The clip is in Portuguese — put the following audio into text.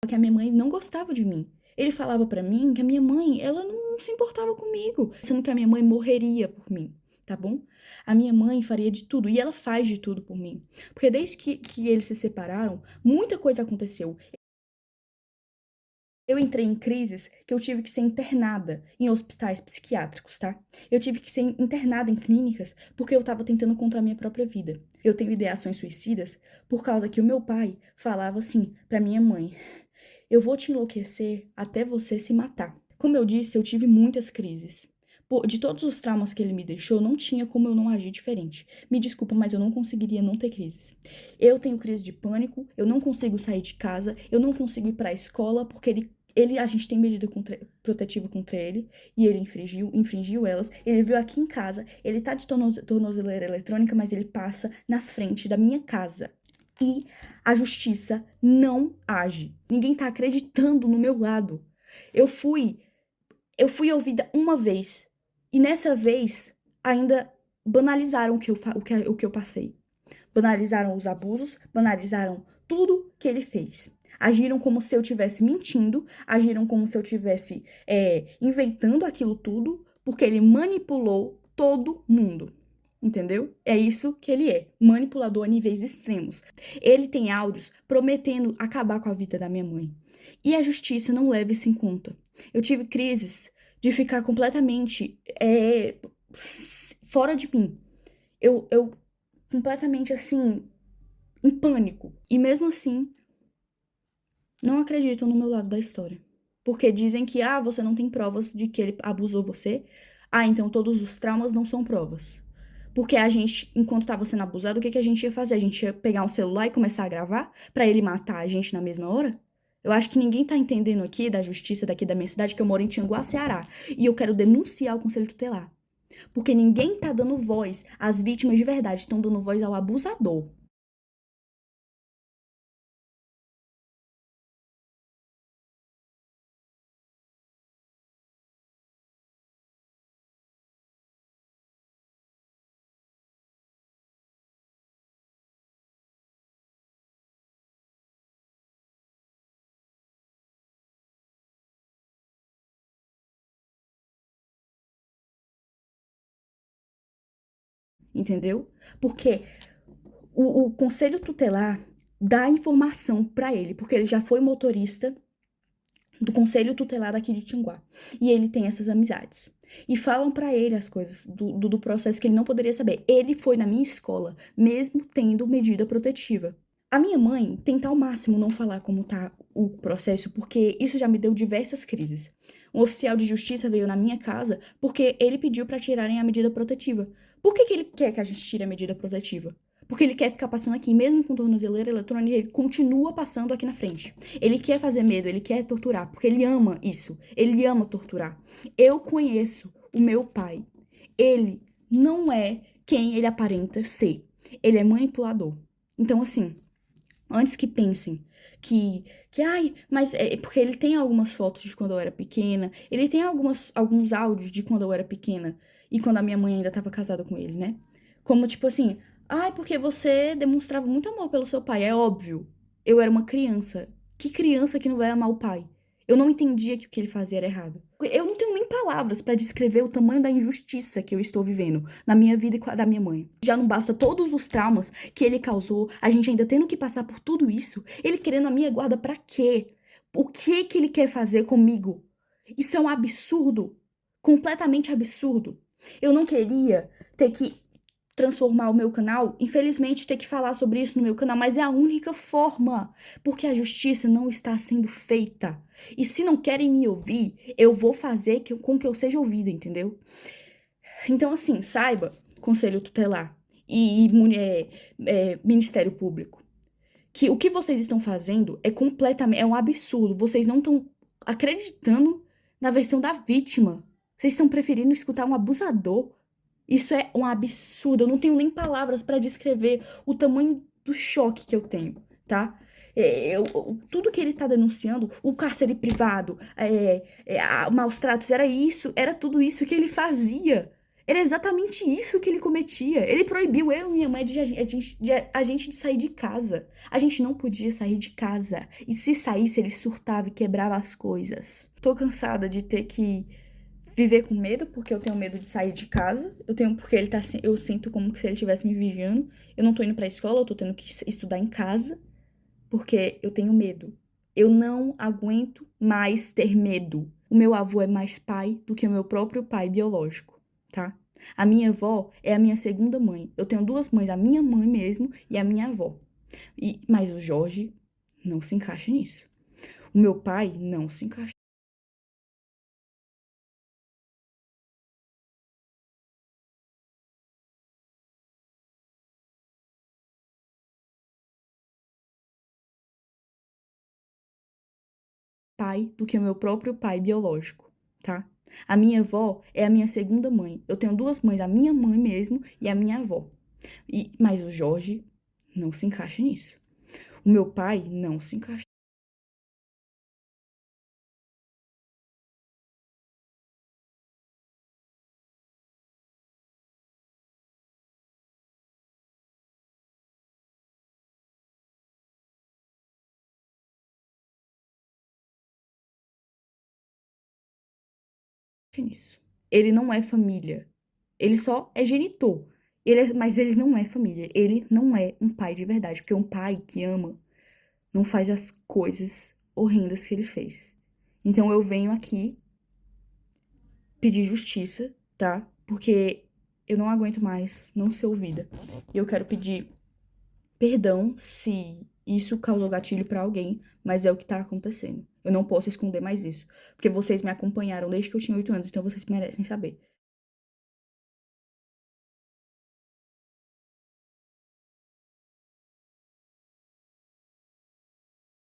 que a minha mãe não gostava de mim. Ele falava pra mim que a minha mãe, ela não se importava comigo, sendo que a minha mãe morreria por mim, tá bom? A minha mãe faria de tudo, e ela faz de tudo por mim. Porque desde que eles se separaram, muita coisa aconteceu. Eu entrei em crises que eu tive que ser internada em hospitais psiquiátricos, tá? Eu tive que ser internada em clínicas porque eu tava tentando contra a minha própria vida. Eu tenho ideações suicidas por causa que o meu pai falava assim pra minha mãe: eu vou te enlouquecer até você se matar. Como eu disse, eu tive muitas crises. De todos os traumas que ele me deixou, não tinha como eu não agir diferente. Me desculpa, mas eu não conseguiria não ter crises. Eu tenho crise de pânico, eu não consigo sair de casa, eu não consigo ir pra escola porque a gente tem medida protetiva contra ele e ele infringiu elas. Ele veio aqui em casa, ele tá de tornozeleira eletrônica, mas ele passa na frente da minha casa. E a justiça não age. Ninguém tá acreditando no meu lado. Eu fui ouvida uma vez. E nessa vez, ainda banalizaram o que eu passei. Banalizaram os abusos, banalizaram tudo que ele fez. Agiram como se eu estivesse mentindo, agiram como se eu estivesse inventando aquilo tudo, porque ele manipulou todo mundo. Entendeu? É isso que ele é, manipulador a níveis extremos. Ele tem áudios prometendo acabar com a vida da minha mãe. E a justiça não leva isso em conta. Eu tive crises de ficar completamente fora de mim. Eu completamente assim, em pânico. E mesmo assim, não acreditam no meu lado da história. Porque dizem que, você não tem provas de que ele abusou você. Então todos os traumas não são provas. Porque a gente, enquanto estava sendo abusado, o que a gente ia fazer? A gente ia pegar um celular e começar a gravar pra ele matar a gente na mesma hora? Eu acho que ninguém tá entendendo aqui da justiça daqui da minha cidade, que eu moro em Tianguá, Ceará. E eu quero denunciar o Conselho Tutelar. Porque ninguém tá dando voz às vítimas de verdade, estão dando voz ao abusador. Entendeu? Porque o Conselho Tutelar dá informação pra ele, porque ele já foi motorista do Conselho Tutelar daqui de Tianguá. E ele tem essas amizades. E falam pra ele as coisas do processo que ele não poderia saber. Ele foi na minha escola, mesmo tendo medida protetiva. A minha mãe tenta ao máximo não falar como tá o processo, porque isso já me deu diversas crises. Um oficial de justiça veio na minha casa porque ele pediu pra tirarem a medida protetiva. Por que ele quer que a gente tire a medida protetiva? Porque ele quer ficar passando aqui, mesmo com tornozeleira eletrônica, ele continua passando aqui na frente. Ele quer fazer medo, ele quer torturar, porque ele ama isso. Ele ama torturar. Eu conheço o meu pai. Ele não é quem ele aparenta ser. Ele é manipulador. Então, assim, antes que pensem ai, mas é porque ele tem algumas fotos de quando eu era pequena, ele tem alguns áudios de quando eu era pequena e quando a minha mãe ainda estava casada com ele, né? Como tipo assim, ai, porque você demonstrava muito amor pelo seu pai, é óbvio. Eu era uma criança. Que criança que não vai amar o pai? Eu não entendia que o que ele fazia era errado. Eu não tenho nem palavras para descrever o tamanho da injustiça que eu estou vivendo na minha vida e com a da minha mãe. Já não basta todos os traumas que ele causou, a gente ainda tendo que passar por tudo isso, ele querendo a minha guarda pra quê? O que que ele quer fazer comigo? Isso é um absurdo, completamente absurdo. Eu não queria ter que transformar o meu canal, infelizmente ter que falar sobre isso no meu canal, mas é a única forma, porque a justiça não está sendo feita. E se não querem me ouvir, eu vou fazer com que eu seja ouvida, entendeu? Então, assim, saiba, Conselho Tutelar e Ministério Público, que o que vocês estão fazendo é um absurdo. Vocês não estão acreditando na versão da vítima. Vocês estão preferindo escutar um abusador. Isso é um absurdo. Eu não tenho nem palavras para descrever o tamanho do choque que eu tenho, tá? Tudo que ele tá denunciando, o cárcere privado, maus tratos, era tudo isso que ele fazia. Era exatamente isso que ele cometia. Ele proibiu eu e minha mãe de sair de casa. A gente não podia sair de casa. E se saísse, ele surtava e quebrava as coisas. Tô cansada de ter que viver com medo, porque eu tenho medo de sair de casa. Eu tenho porque eu sinto como se ele estivesse me vigiando. Eu não tô indo pra escola, eu tô tendo que estudar em casa, porque eu tenho medo. Eu não aguento mais ter medo. O meu avô é mais pai do que o meu próprio pai biológico, tá? A minha avó é a minha segunda mãe. Eu tenho duas mães, a minha mãe mesmo e a minha avó. Mas o Jorge não se encaixa nisso. O meu pai não se encaixa. Pai do que o meu próprio pai biológico, tá? A minha avó é a minha segunda mãe. Eu tenho duas mães, a minha mãe mesmo e a minha avó. Mas o Jorge não se encaixa nisso. O meu pai não se encaixa nisso. Ele não é família. Ele só é genitor. Mas ele não é família. Ele não é um pai de verdade. Porque um pai que ama não faz as coisas horrendas que ele fez. Então eu venho aqui pedir justiça, tá? Porque eu não aguento mais não ser ouvida. E eu quero pedir perdão se isso causou gatilho pra alguém, mas é o que tá acontecendo. Eu não posso esconder mais isso. Porque vocês me acompanharam desde que eu tinha 8 anos, então vocês merecem saber.